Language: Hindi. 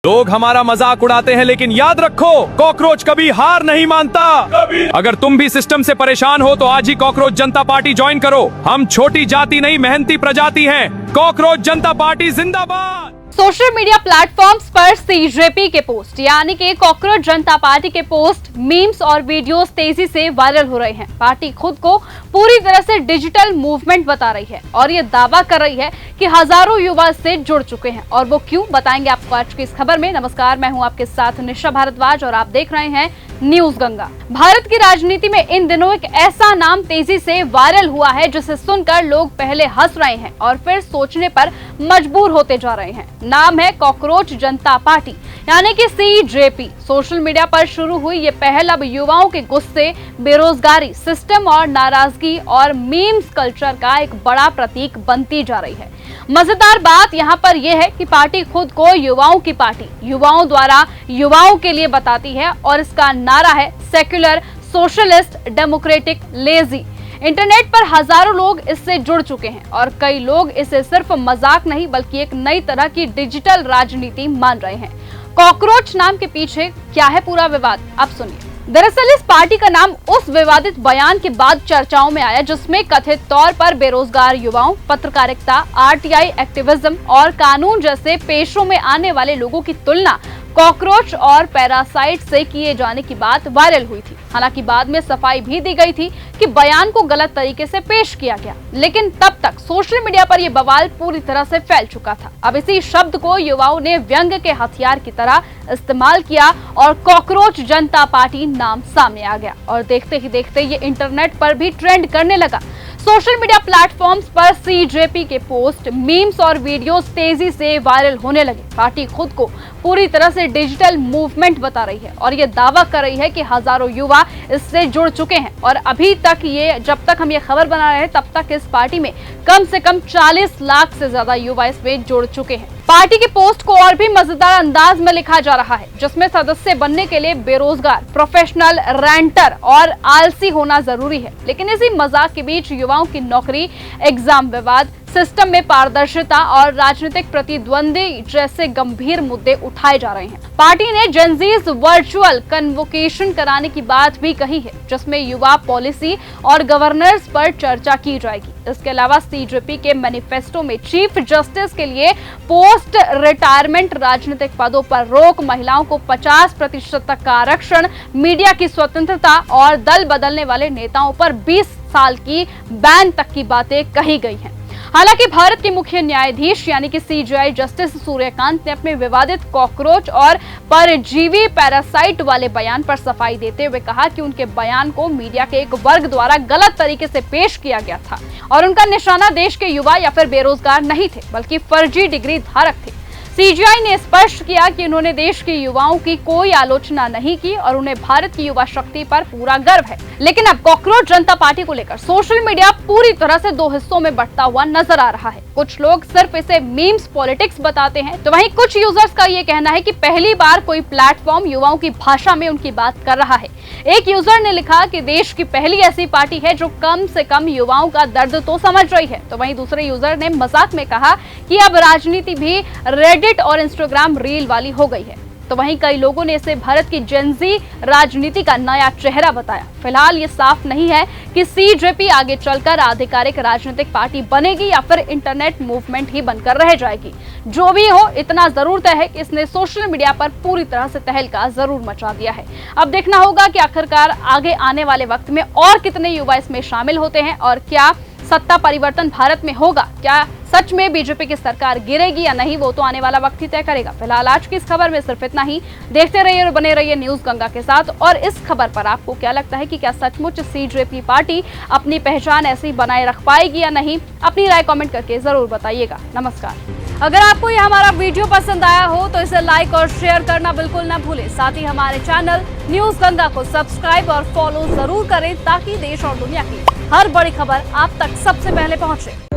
लोग हमारा मजाक उड़ाते हैं, लेकिन याद रखो, कॉकरोच कभी हार नहीं मानता। अगर तुम भी सिस्टम से परेशान हो तो आज ही कॉकरोच जनता पार्टी ज्वाइन करो। हम छोटी जाति नहीं, मेहनती प्रजाति हैं। कॉकरोच जनता पार्टी जिंदाबाद। सोशल मीडिया प्लेटफॉर्म्स पर सीजेपी के पोस्ट यानी कि कॉकरोच जनता पार्टी के पोस्ट, मीम्स और वीडियोस तेजी से वायरल हो रहे हैं। पार्टी खुद को पूरी तरह से डिजिटल मूवमेंट बता रही है और ये दावा कर रही है कि हजारों युवा इससे जुड़ चुके हैं। और वो क्यों, बताएंगे आपको आज की इस खबर में। नमस्कार, मैं हूं आपके साथ निशा भारद्वाज और आप देख रहे हैं न्यूज गंगा। भारत की राजनीति में इन दिनों एक ऐसा नाम तेजी से वायरल हुआ है जिसे सुनकर लोग पहले हंस रहे हैं और फिर सोचने पर मजबूर होते जा रहे हैं। नाम है कॉकरोच जनता पार्टी यानी कि सीजेपी। सोशल मीडिया पर शुरू हुई ये पहल अब युवाओं के गुस्से, बेरोजगारी, सिस्टम और नाराजगी और मीम्स कल्चर का एक बड़ा प्रतीक बनती जा रही है। मजेदार बात यहाँ पर यह है कि पार्टी खुद को युवाओं की पार्टी, युवाओं द्वारा युवाओं के लिए बताती है और इसका नारा है secular, socialist, democratic, lazy. Internet पर हजारों लोग इससे जुड़ चुके हैं और कई लोग इसे सिर्फ मजाक नहीं बल्कि एक नई तरह की डिजिटल राजनीति मान रहे हैं। कॉकरोच नाम के पीछे क्या है पूरा विवाद, अब सुनिए। दरअसल इस पार्टी का नाम उस विवादित बयान के बाद चर्चाओं में आया जिसमें कथित तौर पर बेरोजगार युवाओं, पत्रकारिता, आरटीआई एक्टिविज्म और कानून जैसे पेशों में आने वाले लोगों की तुलना कॉकरोच और पैरासाइट से किए जाने की बात वायरल हुई थी। हालांकि बाद में सफाई भी दी गई थी कि बयान को गलत तरीके से पेश किया गया, लेकिन तब तक सोशल मीडिया पर यह बवाल पूरी तरह से फैल चुका था। अब इसी शब्द को युवाओं ने व्यंग के हथियार की तरह इस्तेमाल किया और कॉकरोच जनता पार्टी नाम सामने आ गया और देखते ही देखते ये इंटरनेट पर भी ट्रेंड करने लगा। सोशल मीडिया प्लेटफॉर्म्स पर सीजेपी के पोस्ट, मीम्स और वीडियोस तेजी से वायरल होने लगे। पार्टी खुद को पूरी तरह से डिजिटल मूवमेंट बता रही है और ये दावा कर रही है कि हजारों युवा इससे जुड़ चुके हैं। और अभी तक जब तक हम ये खबर बना रहे हैं तब तक इस पार्टी में कम से कम 40 लाख से ज्यादा युवा इसमें जुड़ चुके हैं। पार्टी की पोस्ट को और भी मजेदार अंदाज में लिखा जा रहा है जिसमें सदस्य बनने के लिए बेरोजगार, प्रोफेशनल, रेंटर और आलसी होना जरूरी है। लेकिन इसी मजाक के बीच युवाओं की नौकरी, एग्जाम विवाद, सिस्टम में पारदर्शिता और राजनीतिक प्रतिद्वंदी जैसे गंभीर मुद्दे उठाए जा रहे हैं। पार्टी ने जेनजीज वर्चुअल कन्वोकेशन कराने की बात भी कही है जिसमें युवा पॉलिसी और गवर्नेंस पर चर्चा की जाएगी। इसके अलावा सीजेपी के मैनिफेस्टो में चीफ जस्टिस के लिए पोस्ट रिटायरमेंट राजनीतिक पदों पर रोक, महिलाओं को 50% तक का आरक्षण, मीडिया की स्वतंत्रता और दल बदलने वाले नेताओं पर 20 साल की बैन तक की बातें कही गई हैं। हालांकि भारत के मुख्य न्यायाधीश यानी कि सीजेआई जस्टिस सूर्यकांत ने अपने विवादित कॉकरोच और परजीवी पैरासाइट वाले बयान पर सफाई देते हुए कहा कि उनके बयान को मीडिया के एक वर्ग द्वारा गलत तरीके से पेश किया गया था और उनका निशाना देश के युवा या फिर बेरोजगार नहीं थे बल्कि फर्जी डिग्री धारक थे। सीजेआई ने स्पष्ट किया कि उन्होंने देश के युवाओं की कोई आलोचना नहीं की और उन्हें भारत की युवा शक्ति पर पूरा गर्व है। लेकिन अब कॉकरोच जनता पार्टी को लेकर सोशल मीडिया पूरी तरह से दो हिस्सों में बंटता हुआ नजर आ रहा है। कुछ लोग सिर्फ इसे मीम्स पॉलिटिक्स बताते हैं तो वहीं कुछ यूजर्स का ये कहना है कि पहली बार कोई प्लेटफॉर्म युवाओं की भाषा में उनकी बात कर रहा है। एक यूजर ने लिखा कि देश की पहली ऐसी पार्टी है जो कम से कम युवाओं का दर्द तो समझ रही है। तो वहीं दूसरे यूजर ने मजाक में कहा कि अब राजनीति भी रेडिट और इंस्टाग्राम रील वाली हो गई है। तो वहीं कई लोगों ने इसे भारत की जेनजी राजनीति का नया चेहरा बताया। फिलहाल ये साफ नहीं है कि सीजेपी आगे चलकर आधिकारिक राजनीतिक पार्टी बनेगी या फिर इंटरनेट मूवमेंट ही बनकर रह जाएगी। जो भी हो, इतना जरूर तय है कि इसने सोशल मीडिया पर पूरी तरह से तहलका जरूर मचा दिया है। अब देखना होगा कि आखिरकार आगे आने वाले वक्त में और कितने युवा इसमें शामिल होते हैं और क्या सत्ता परिवर्तन भारत में होगा। क्या सच में बीजेपी की सरकार गिरेगी या नहीं, वो तो आने वाला वक्त ही तय करेगा। फिलहाल आज की इस खबर में सिर्फ इतना ही। देखते रहिए और बने रहिए न्यूज गंगा के साथ। और इस खबर पर आपको क्या लगता है कि क्या सचमुच सीजेपी पार्टी अपनी पहचान ऐसी बनाए रख पाएगी या नहीं, अपनी राय कमेंट करके जरूर बताइएगा। नमस्कार। अगर आपको ये हमारा वीडियो पसंद आया हो तो इसे लाइक और शेयर करना बिल्कुल न भूलें। साथ ही हमारे चैनल न्यूज गंगा को सब्सक्राइब और फॉलो जरूर करें ताकि देश और दुनिया की हर बड़ी खबर आप तक सबसे पहले पहुंचे।